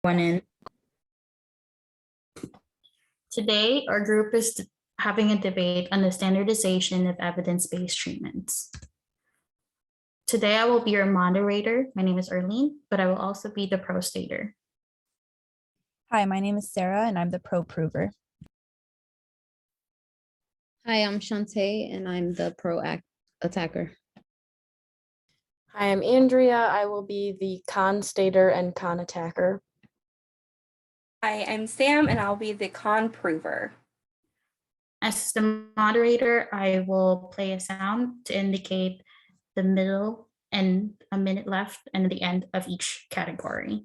One in. Today, our group is having a debate on the standardization of evidence-based treatments. Today, I will be your moderator. My name is Arlene, but I will also be the pro-stater. Hi, my name is Sarah, and I'm the pro-prover. Hi, I'm Shantae, and I'm the pro-attacker. Hi, I'm Andrea. I will be the con-stater and con-attacker. Hi, I'm Sam, and I'll be the con-prover. As the moderator, I will play a sound to indicate the middle and a minute left and the end of each category.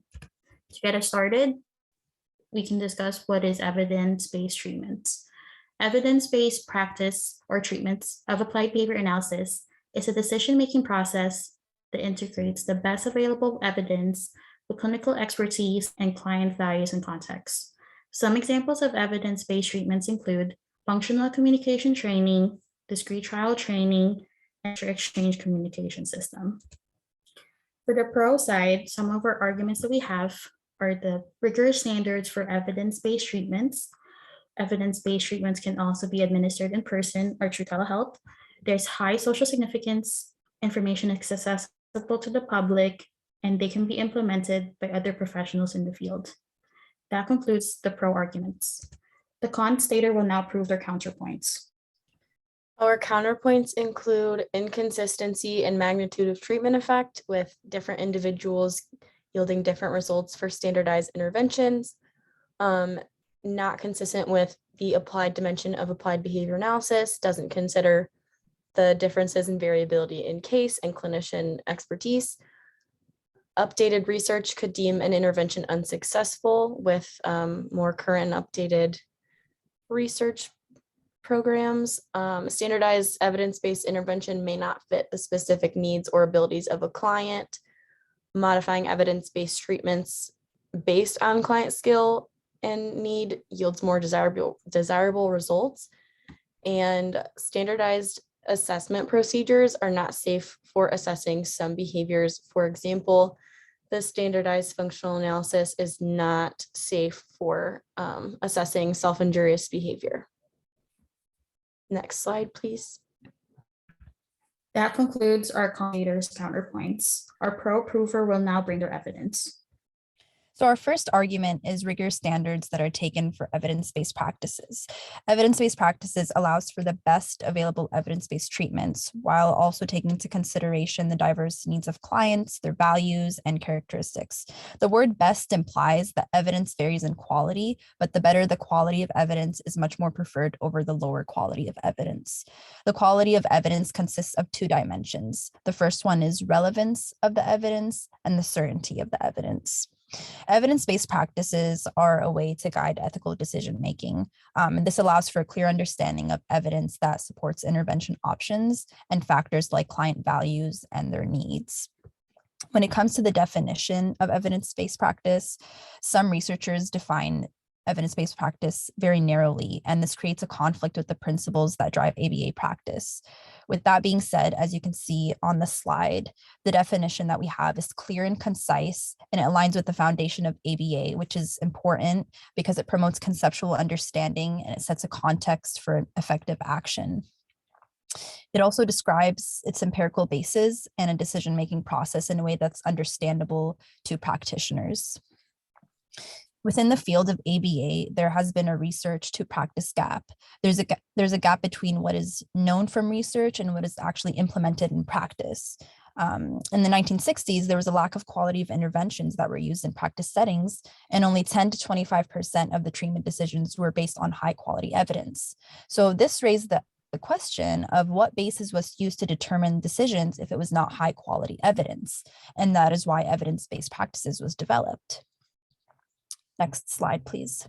To get us started, we can discuss what is evidence-based treatments. Evidence-based practice or treatments of applied behavior analysis is a decision-making process that integrates the best available evidence with clinical expertise and client values and contexts. Some examples of evidence-based treatments include functional communication training, discrete trial training, and exchange communication system. For the pro side, some of our arguments that we have are the rigorous standards for evidence-based treatments. Evidence-based treatments can also be administered in person or through telehealth. There's high social significance, information is accessible to the public, and they can be implemented by other professionals in the field. That concludes the pro arguments. The con-stater will now prove their counterpoints. Our counterpoints include inconsistency in magnitude of treatment effect, with different individuals yielding different results for standardized interventions, not consistent with the applied dimension of applied behavior analysis, doesn't consider the differences in variability in case and clinician expertise. Updated research could deem an intervention unsuccessful with more current and updated research programs. Standardized evidence-based intervention may not fit the specific needs or abilities of a client. Modifying evidence-based treatments based on client skill and need yields more desirable results. And standardized assessment procedures are not safe for assessing some behaviors. For example, the standardized functional analysis is not safe for assessing self-injurious behavior. Next slide, please. That concludes our con-stater's counterpoints. Our pro-prover will now bring their evidence. So our first argument is rigorous standards that are taken for evidence-based practices. Evidence-based practices allows for the best available evidence-based treatments while also taking into consideration the diverse needs of clients, their values, and characteristics. The word best implies that evidence varies in quality, but the better the quality of evidence is much more preferred over the lower quality of evidence. The quality of evidence consists of two dimensions. The first one is relevance of the evidence and the certainty of the evidence. Evidence-based practices are a way to guide ethical decision-making. And this allows for a clear understanding of evidence that supports intervention options and factors like client values and their needs. When it comes to the definition of evidence-based practice, some researchers define evidence-based practice very narrowly, and this creates a conflict with the principles that drive ABA practice. With that being said, as you can see on the slide, the definition that we have is clear and concise, and it aligns with the foundation of ABA, which is important because it promotes conceptual understanding and it sets a context for effective action. It also describes its empirical basis and a decision-making process in a way that's understandable to practitioners. Within the field of ABA, there has been a research to practice gap. There's a gap between what is known from research and what is actually implemented in practice. In the 1960s, there was a lack of quality of interventions that were used in practice settings, and only 10 to 25% of the treatment decisions were based on high quality evidence. So this raised the question of what basis was used to determine decisions if it was not high quality evidence. And that is why evidence-based practices was developed. Next slide, please.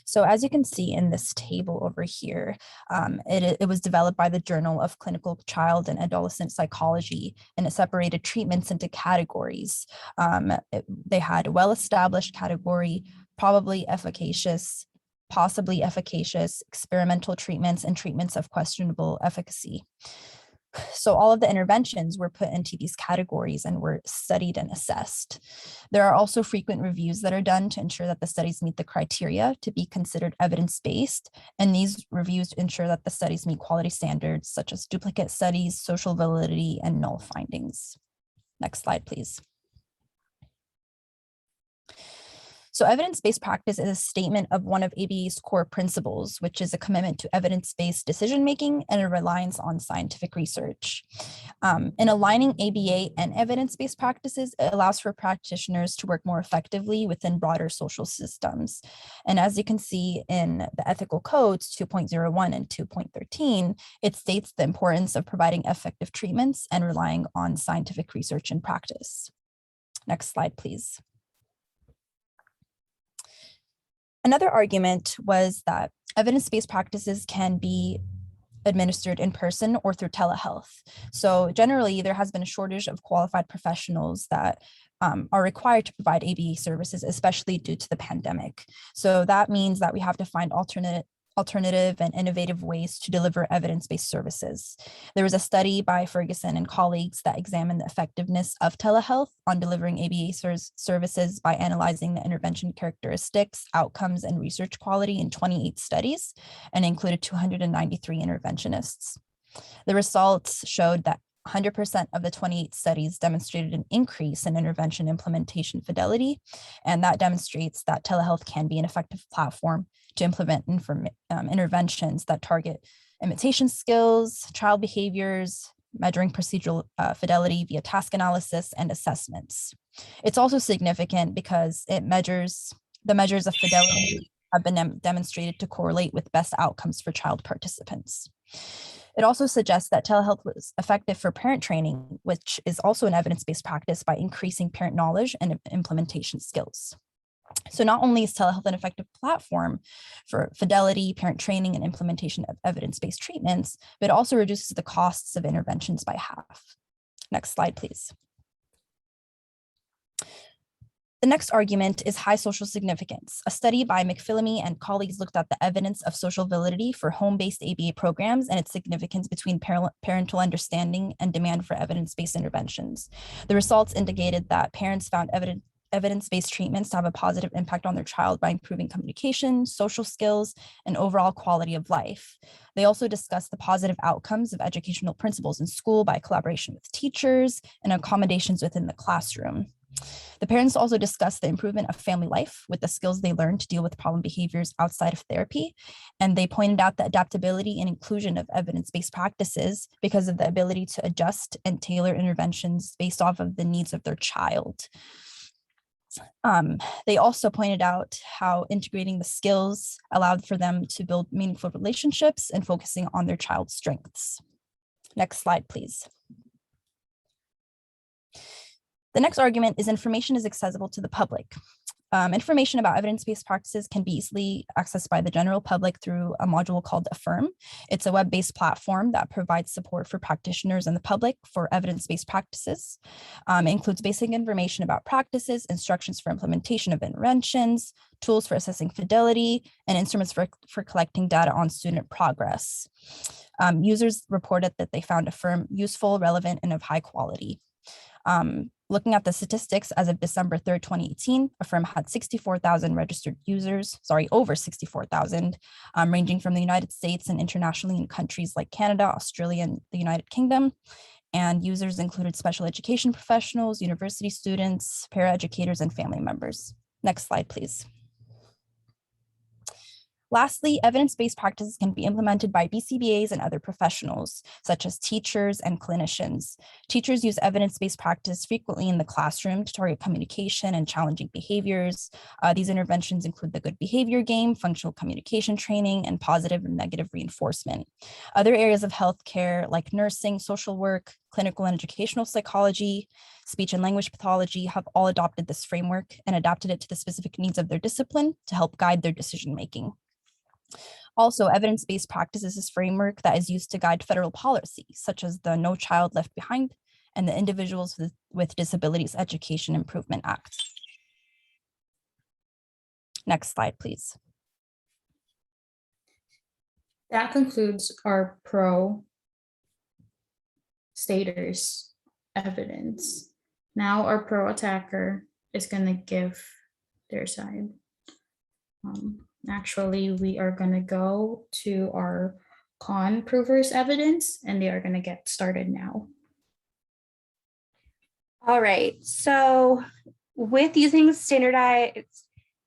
So as you can see in this table over here, it was developed by the Journal of Clinical Child and Adolescent Psychology, and it separated treatments into categories. They had a well-established category, probably efficacious, possibly efficacious, experimental treatments, and treatments of questionable efficacy. So all of the interventions were put into these categories and were studied and assessed. There are also frequent reviews that are done to ensure that the studies meet the criteria to be considered evidence-based. And these reviews ensure that the studies meet quality standards such as duplicate studies, social validity, and null findings. Next slide, please. So evidence-based practice is a statement of one of ABA's core principles, which is a commitment to evidence-based decision-making and a reliance on scientific research. In aligning ABA and evidence-based practices, it allows for practitioners to work more effectively within broader social systems. And as you can see in the ethical codes 2.01 and 2.13, it states the importance of providing effective treatments and relying on scientific research and practice. Next slide, please. Another argument was that evidence-based practices can be administered in person or through telehealth. So generally, there has been a shortage of qualified professionals that are required to provide ABA services, especially due to the pandemic. So that means that we have to find alternative and innovative ways to deliver evidence-based services. There was a study by Ferguson and colleagues that examined the effectiveness of telehealth on delivering ABA services by analyzing the intervention characteristics, outcomes, and research quality in 28 studies, and included 293 interventionists. The results showed that 100% of the 28 studies demonstrated an increase in intervention implementation fidelity, and that demonstrates that telehealth can be an effective platform to implement interventions that target imitation skills, child behaviors, measuring procedural fidelity via task analysis and assessments. It's also significant because the measures of fidelity have been demonstrated to correlate with best outcomes for child participants. It also suggests that telehealth was effective for parent training, which is also an evidence-based practice by increasing parent knowledge and implementation skills. So not only is telehealth an effective platform for fidelity, parent training, and implementation of evidence-based treatments, but it also reduces the costs of interventions by half. Next slide, please. The next argument is high social significance. A study by McPhillamy and colleagues looked at the evidence of social validity for home-based ABA programs and its significance between parental understanding and demand for evidence-based interventions. The results indicated that parents found evidence-based treatments to have a positive impact on their child by improving communication, social skills, and overall quality of life. They also discussed the positive outcomes of educational principles in school by collaboration with teachers and accommodations within the classroom. The parents also discussed the improvement of family life with the skills they learned to deal with problem behaviors outside of therapy. And they pointed out the adaptability and inclusion of evidence-based practices because of the ability to adjust and tailor interventions based off of the needs of their child. They also pointed out how integrating the skills allowed for them to build meaningful relationships and focusing on their child's strengths. Next slide, please. The next argument is information is accessible to the public. Information about evidence-based practices can be easily accessed by the general public through a module called Affirm. It's a web-based platform that provides support for practitioners and the public for evidence-based practices. It includes basic information about practices, instructions for implementation of interventions, tools for assessing fidelity, and instruments for collecting data on student progress. Users reported that they found Affirm useful, relevant, and of high quality. Looking at the statistics as of December 3rd, 2018, Affirm had 64,000 registered users, over 64,000, ranging from the United States and internationally in countries like Canada, Australia, and the United Kingdom. And users included special education professionals, university students, paraeducators, and family members. Next slide, please. Lastly, evidence-based practices can be implemented by BCBAs and other professionals, such as teachers and clinicians. Teachers use evidence-based practice frequently in the classroom to target communication and challenging behaviors. These interventions include the good behavior game, functional communication training, and positive and negative reinforcement. Other areas of healthcare, like nursing, social work, clinical and educational psychology, speech and language pathology, have all adopted this framework and adapted it to the specific needs of their discipline to help guide their decision-making. Also, evidence-based practice is this framework that is used to guide federal policies, such as the No Child Left Behind and the Individuals with Disabilities Education Improvement Act. Next slide, please. That concludes our pro staters evidence. Now our pro attacker is going to give their side. Actually, we are going to go to our con provers evidence, and they are going to get started now. All right, so with using standardized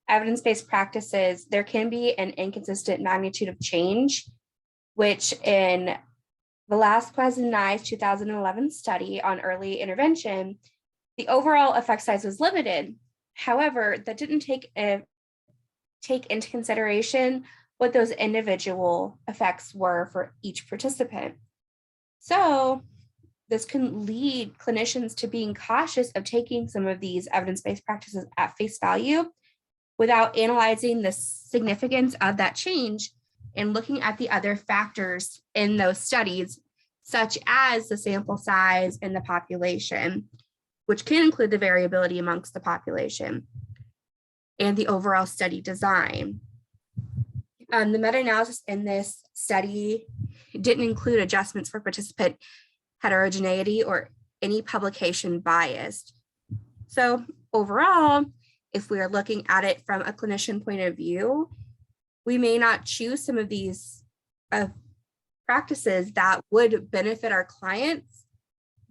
evidence-based practices, there can be an inconsistent magnitude of change, which in Velasquez and Nye's 2011 study on early intervention, the overall effect size was limited. However, that didn't take into consideration what those individual effects were for each participant. So this can lead clinicians to being cautious of taking some of these evidence-based practices at face value without analyzing the significance of that change and looking at the other factors in those studies, such as the sample size and the population, which can include the variability amongst the population and the overall study design. The meta-analysis in this study didn't include adjustments for participant heterogeneity or any publication bias. So overall, if we are looking at it from a clinician point of view, we may not choose some of these practices that would benefit our clients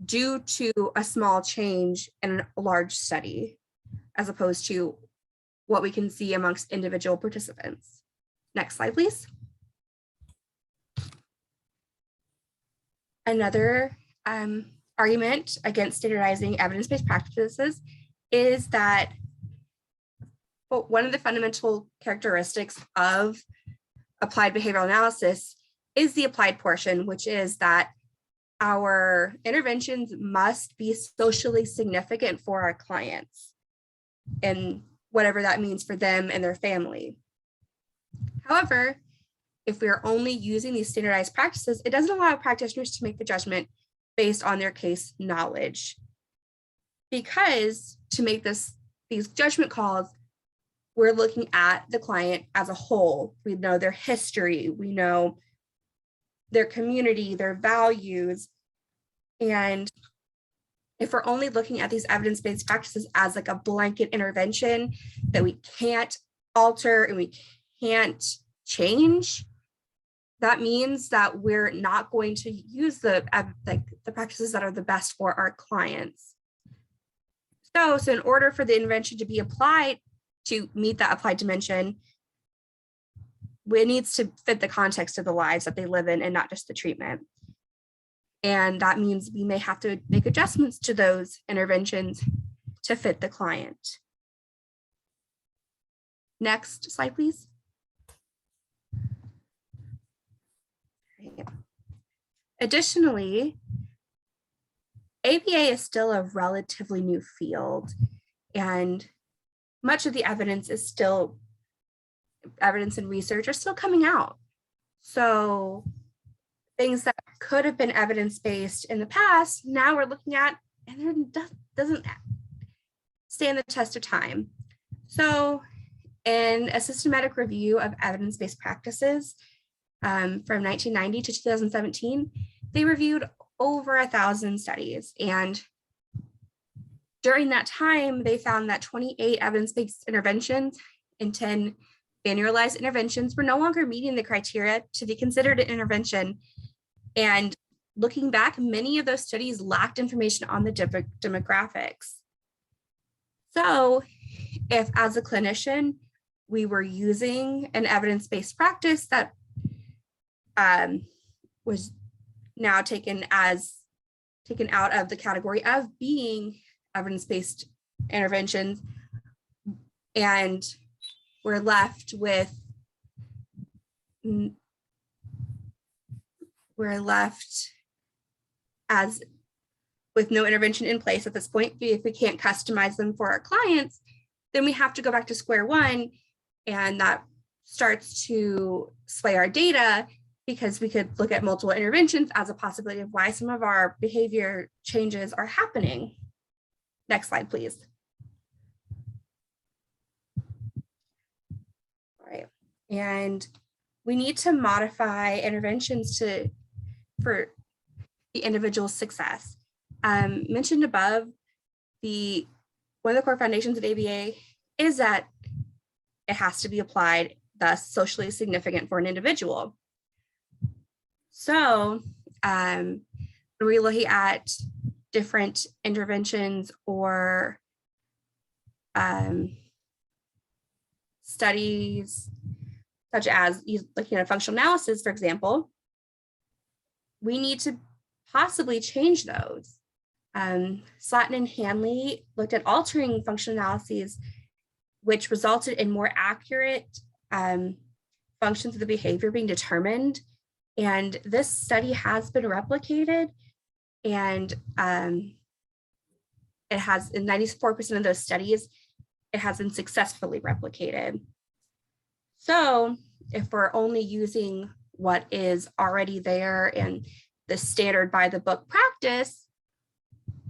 due to a small change in a large study, as opposed to what we can see amongst individual participants. Next slide, please. Another argument against standardizing evidence-based practices is that one of the fundamental characteristics of applied behavioral analysis is the applied portion, which is that our interventions must be socially significant for our clients and whatever that means for them and their family. However, if we're only using these standardized practices, it doesn't allow practitioners to make the judgment based on their case knowledge. Because to make these judgment calls, we're looking at the client as a whole. We know their history, we know their community, their values. And if we're only looking at these evidence-based practices as like a blanket intervention that we can't alter and we can't change, that means that we're not going to use the practices that are the best for our clients. So in order for the intervention to be applied to meet that applied dimension, it needs to fit the context of the lives that they live in and not just the treatment. And that means we may have to make adjustments to those interventions to fit the client. Next slide, please. Additionally, ABA is still a relatively new field, and much of the evidence is still, evidence and research are still coming out. So things that could have been evidence-based in the past, now we're looking at, and it doesn't stand the test of time. So in a systematic review of evidence-based practices from 1990 to 2017, they reviewed over 1,000 studies. And during that time, they found that 28 evidence-based interventions and 10 annualized interventions were no longer meeting the criteria to be considered an intervention. And looking back, many of those studies lacked information on the demographics. So if as a clinician, we were using an evidence-based practice that was now taken out of the category of being evidence-based interventions, and we're left with no intervention in place at this point. If we can't customize them for our clients, then we have to go back to square one, and that starts to sway our data, because we could look at multiple interventions as a possibility of why some of our behavior changes are happening. Next slide, please. All right, and we need to modify interventions the individual's success. Mentioned above, one of the core foundations of ABA is that it has to be applied, thus socially significant for an individual. So when we're looking at different interventions or studies, such as looking at functional analysis, for example, we need to possibly change those. Slatton and Hanley looked at altering functional analyses, which resulted in more accurate functions of the behavior being determined. And this study has been replicated, and it has, in 94% of those studies, it has been successfully replicated. So if we're only using what is already there and the standard by the book practice,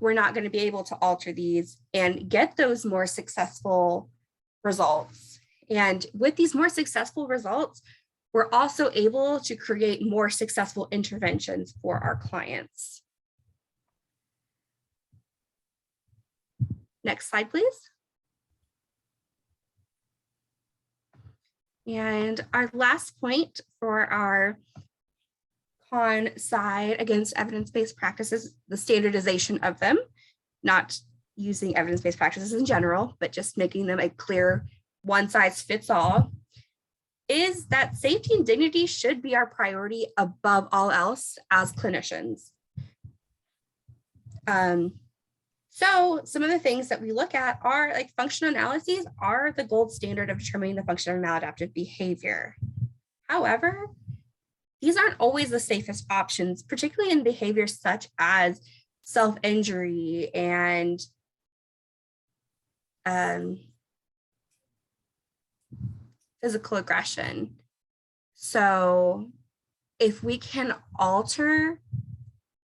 we're not going to be able to alter these and get those more successful results. And with these more successful results, we're also able to create more successful interventions for our clients. Next slide, please. And our last point for our con side against evidence-based practices, the standardization of them, not using evidence-based practices in general, but just making them a clear one-size-fits-all, is that safety and dignity should be our priority above all else as clinicians. So some of the things that we look at are like functional analyses are the gold standard of determining the functional and maladaptive behavior. However, these aren't always the safest options, particularly in behaviors such as self-injury and physical aggression. So if we can alter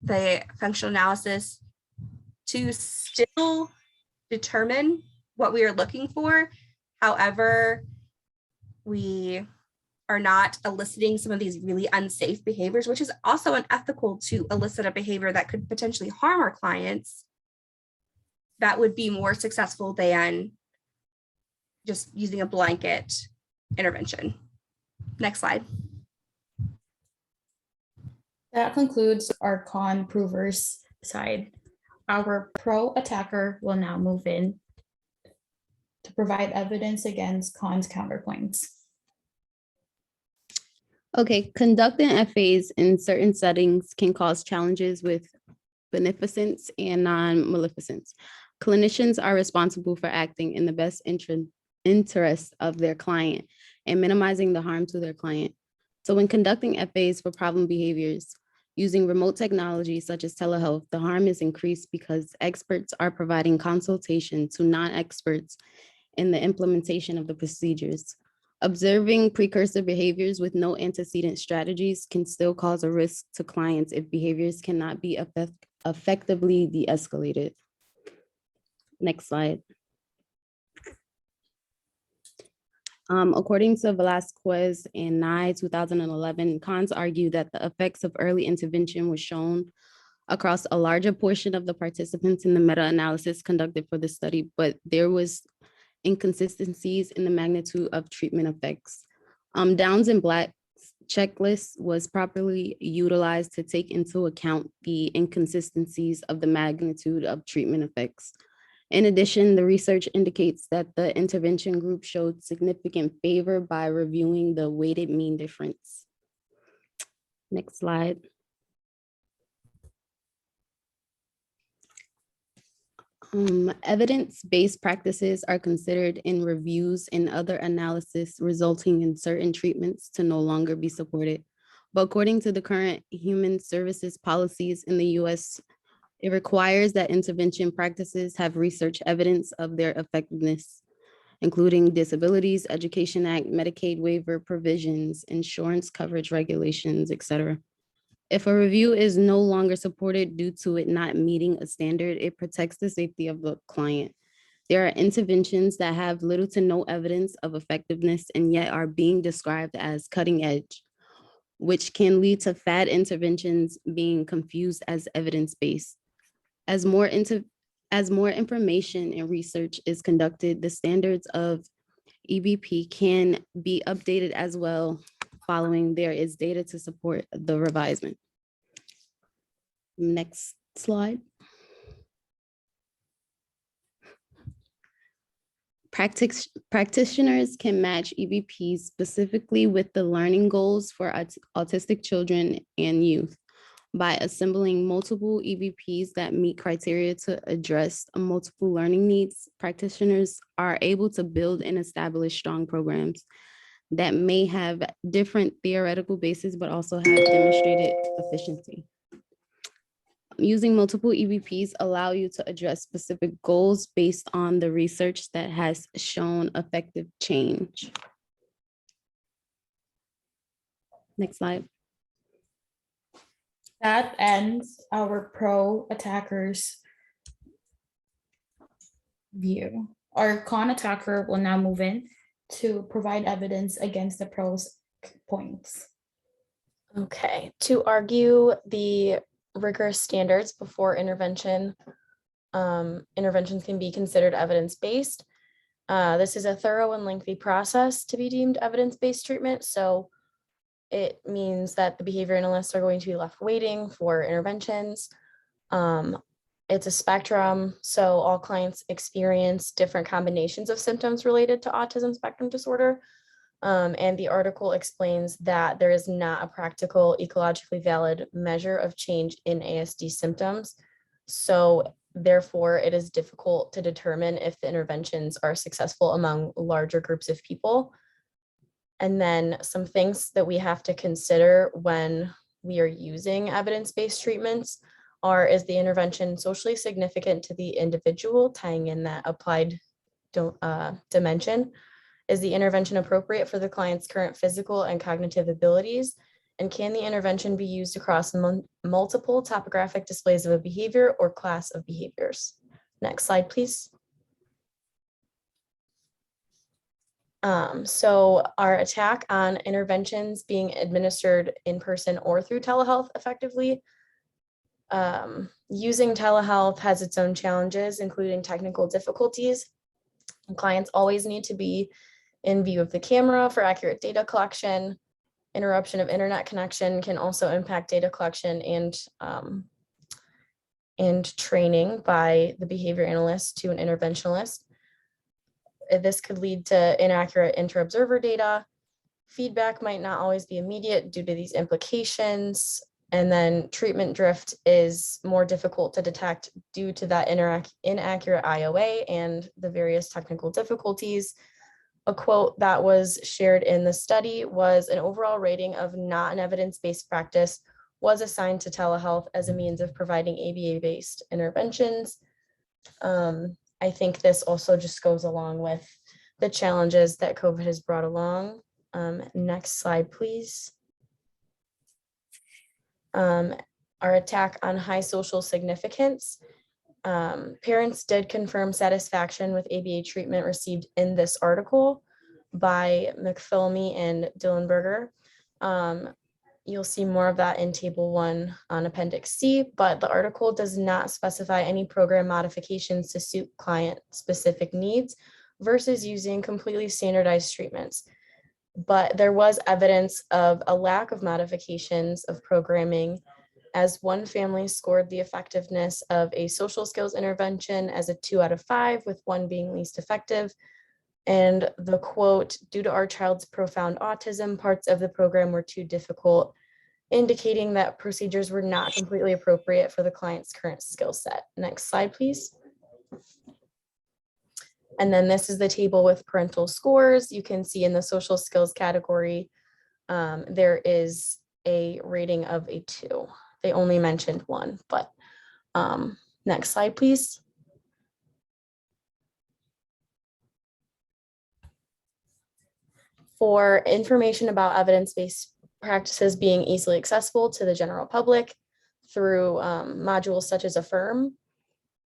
the functional analysis to still determine what we are looking for, however, we are not eliciting some of these really unsafe behaviors, which is also unethical to elicit a behavior that could potentially harm our clients, that would be more successful than just using a blanket intervention. Next slide. That concludes our con provers side. Our pro attacker will now move in to provide evidence against con's counterpoints. Okay, conducting FAs in certain settings can cause challenges with beneficence and non-maleficence. Clinicians are responsible for acting in the best interest of their client and minimizing the harm to their client. So when conducting FAs for problem behaviors, using remote technology such as telehealth, the harm is increased because experts are providing consultation to non-experts in the implementation of the procedures. Observing precursor behaviors with no antecedent strategies can still cause a risk to clients if behaviors cannot be effectively de-escalated. Next slide. According to Velasquez and Nye 2011, cons argue that the effects of early intervention was shown across a larger portion of the participants in the meta-analysis conducted for the study, but there was inconsistencies in the magnitude of treatment effects. Downs and Black's checklist was properly utilized to take into account the inconsistencies of the magnitude of treatment effects. In addition, the research indicates that the intervention group showed significant favor by reviewing the weighted mean difference. Next slide. Evidence-based practices are considered in reviews and other analysis, resulting in certain treatments to no longer be supported. But according to the current human services policies in the US, it requires that intervention practices have research evidence of their effectiveness, including Disabilities Education Act, Medicaid waiver provisions, insurance coverage regulations, etc. If a review is no longer supported due to it not meeting a standard, it protects the safety of the client. There are interventions that have little to no evidence of effectiveness and yet are being described as cutting edge. which can lead to fad interventions being confused as evidence-based. As more information and research is conducted, the standards of EBP can be updated as well following there is data to support the revisement. Next slide. Practitioners can match EBPs specifically with the learning goals for autistic children and youth by assembling multiple EBPs that meet criteria to address multiple learning needs. Practitioners are able to build and establish strong programs that may have different theoretical bases, but also have demonstrated efficiency. Using multiple EBPs allow you to address specific goals based on the research that has shown effective change. Next slide. That ends our pro attackers view. Our con attacker will now move in to provide evidence against the pros points. Okay, to argue the rigorous standards before intervention, interventions can be considered evidence-based. This is a thorough and lengthy process to be deemed evidence-based treatment. So it means that the behavior analysts are going to be left waiting for interventions. It's a spectrum, so all clients experience different combinations of symptoms related to autism spectrum disorder. And the article explains that there is not a practical, ecologically valid measure of change in ASD symptoms. So therefore, it is difficult to determine if the interventions are successful among larger groups of people. And then some things that we have to consider when we are using evidence-based treatments is the intervention socially significant to the individual, tying in that applied dimension? Is the intervention appropriate for the client's current physical and cognitive abilities? And can the intervention be used across multiple topographic displays of a behavior or class of behaviors? Next slide, please. So our attack on interventions being administered in person or through telehealth effectively. Using telehealth has its own challenges, including technical difficulties. Clients always need to be in view of the camera for accurate data collection. Interruption of internet connection can also impact data collection and training by the behavior analyst to an interventionalist. This could lead to inaccurate inter-observer data. Feedback might not always be immediate due to these implications. And then treatment drift is more difficult to detect due to that inaccurate IOA and the various technical difficulties. A quote that was shared in the study was an overall rating of not an evidence-based practice was assigned to telehealth as a means of providing ABA-based interventions. I think this also just goes along with the challenges that COVID has brought along. Next slide, please. Our attack on high social significance. Parents did confirm satisfaction with ABA treatment received in this article by McPhilmy and Dillenberger. You'll see more of that in Table 1 on Appendix C, but the article does not specify any program modifications to suit client-specific needs versus using completely standardized treatments. But there was evidence of a lack of modifications of programming, as one family scored the effectiveness of a social skills intervention as a 2 out of 5, with 1 being least effective. And the quote, "Due to our child's profound autism, parts of the program were too difficult," indicating that procedures were not completely appropriate for the client's current skill set. Next slide, please. And then this is the table with parental scores. You can see in the social skills category, there is a rating of a 2. They only mentioned 1, but next slide, please. For information about evidence-based practices being easily accessible to the general public through modules such as Affirm,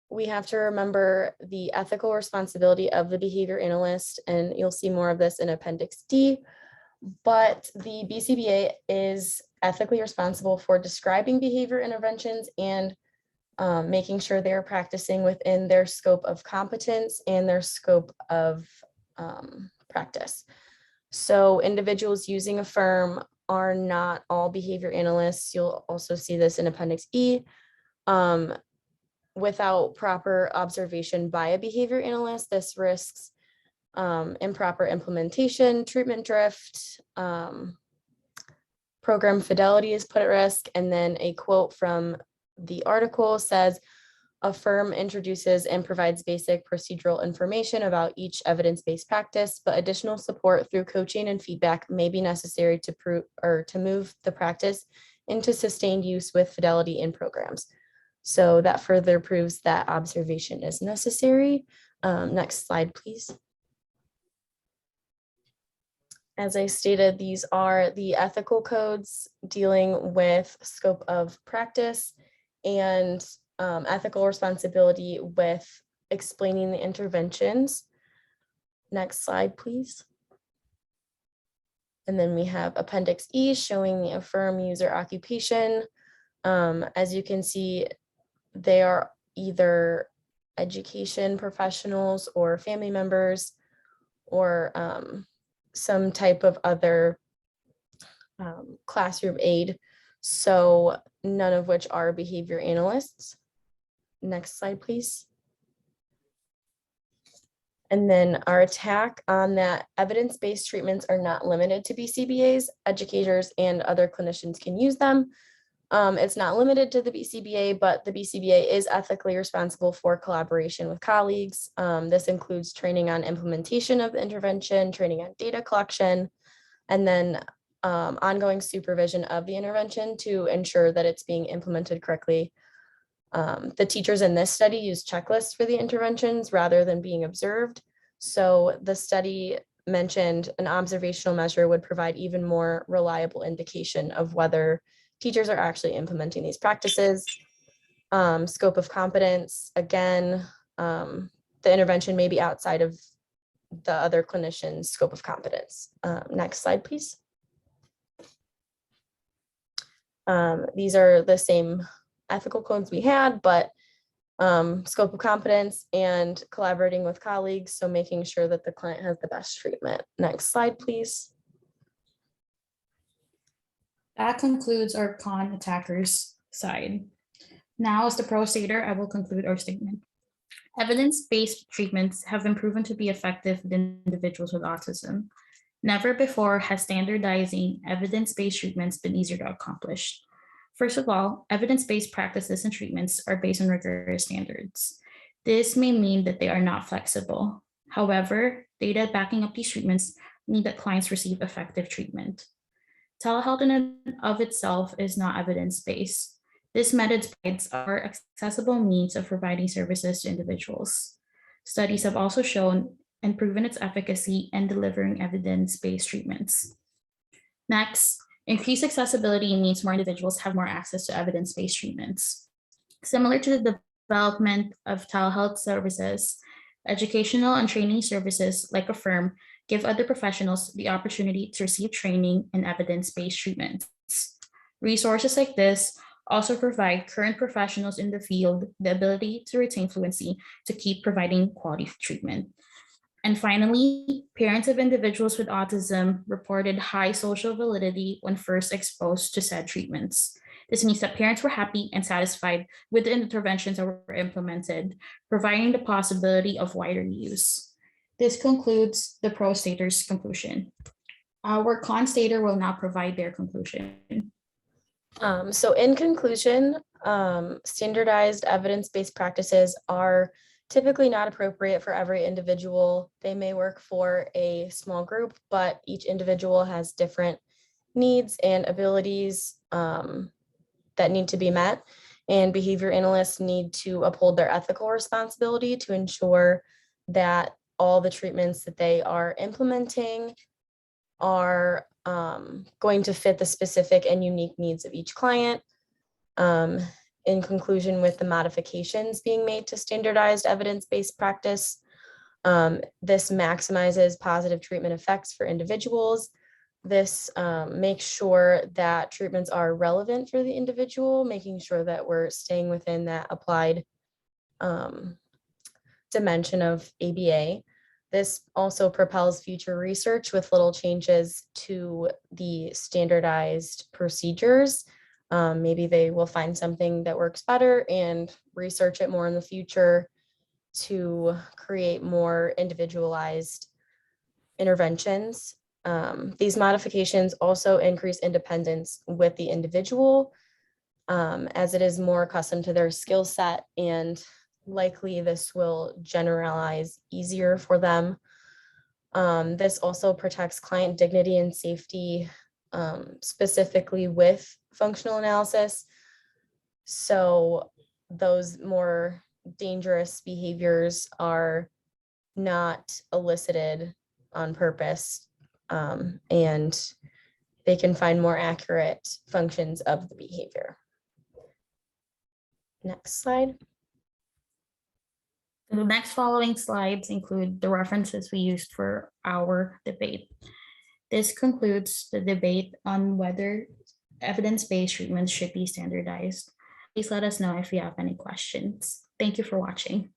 we have to remember the ethical responsibility of the behavior analyst, and you'll see more of this in Appendix D. But the BCBA is ethically responsible for describing behavior interventions and making sure they're practicing within their scope of competence and their scope of practice. So individuals using a firm are not all behavior analysts. You'll also see this in Appendix E. Without proper observation by a behavior analyst, this risks improper implementation, treatment drift, program fidelity is put at risk. And then a quote from the article says, a firm introduces and provides basic procedural information about each evidence-based practice, but additional support through coaching and feedback may be necessary to prove or to move the practice into sustained use with fidelity in programs. So that further proves that observation is necessary. Next slide, please. As I stated, these are the ethical codes dealing with scope of practice and ethical responsibility with explaining the interventions. Next slide, please. And then we have Appendix E showing the affirm user occupation. As you can see, they are either education professionals or family members or some type of other classroom aid. So none of which are behavior analysts. Next slide, please. And then our attack on that evidence-based treatments are not limited to BCBAs. Educators and other clinicians can use them. It's not limited to the BCBA, but the BCBA is ethically responsible for collaboration with colleagues. This includes training on implementation of the intervention, training on data collection, and then ongoing supervision of the intervention to ensure that it's being implemented correctly. The teachers in this study use checklists for the interventions rather than being observed. So the study mentioned an observational measure would provide even more reliable indication of whether teachers are actually implementing these practices. Scope of competence, again, the intervention may be outside of the other clinician's scope of competence. Next slide, please. These are the same ethical codes we had, but scope of competence and collaborating with colleagues. So making sure that the client has the best treatment. Next slide, please. That concludes our con attackers side. Now, as the pro stater, I will conclude our statement. Evidence-based treatments have been proven to be effective with individuals with autism. Never before has standardizing evidence-based treatments been easier to accomplish. First of all, evidence-based practices and treatments are based on rigorous standards. This may mean that they are not flexible. However, data backing up these treatments mean that clients receive effective treatment. Telehealth in and of itself is not evidence-based. This method provides our accessible means of providing services to individuals. Studies have also shown and proven its efficacy in delivering evidence-based treatments. Next, increased accessibility means more individuals have more access to evidence-based treatments. Similar to the development of telehealth services, educational and training services like Affirm give other professionals the opportunity to receive training in evidence-based treatments. Resources like this also provide current professionals in the field the ability to retain fluency to keep providing quality treatment. And finally, parents of individuals with autism reported high social validity when first exposed to said treatments. This means that parents were happy and satisfied with the interventions that were implemented, providing the possibility of wider use. This concludes the pro stater's conclusion. Our con stater will now provide their conclusion. So in conclusion, standardized evidence-based practices are typically not appropriate for every individual. They may work for a small group, but each individual has different needs and abilities that need to be met. And behavior analysts need to uphold their ethical responsibility to ensure that all the treatments that they are implementing are going to fit the specific and unique needs of each client. In conclusion, with the modifications being made to standardized evidence-based practice, this maximizes positive treatment effects for individuals, This makes sure that treatments are relevant for the individual, making sure that we're staying within that applied dimension of ABA. This also propels future research with little changes to the standardized procedures. Maybe they will find something that works better and research it more in the future to create more individualized interventions. These modifications also increase independence with the individual, as it is more accustomed to their skill set, and likely this will generalize easier for them. This also protects client dignity and safety, specifically with functional analysis. So those more dangerous behaviors are not elicited on purpose, and they can find more accurate functions of the behavior. Next slide. The next following slides include the references we used for our debate. This concludes the debate on whether evidence-based treatments should be standardized. Please let us know if you have any questions. Thank you for watching.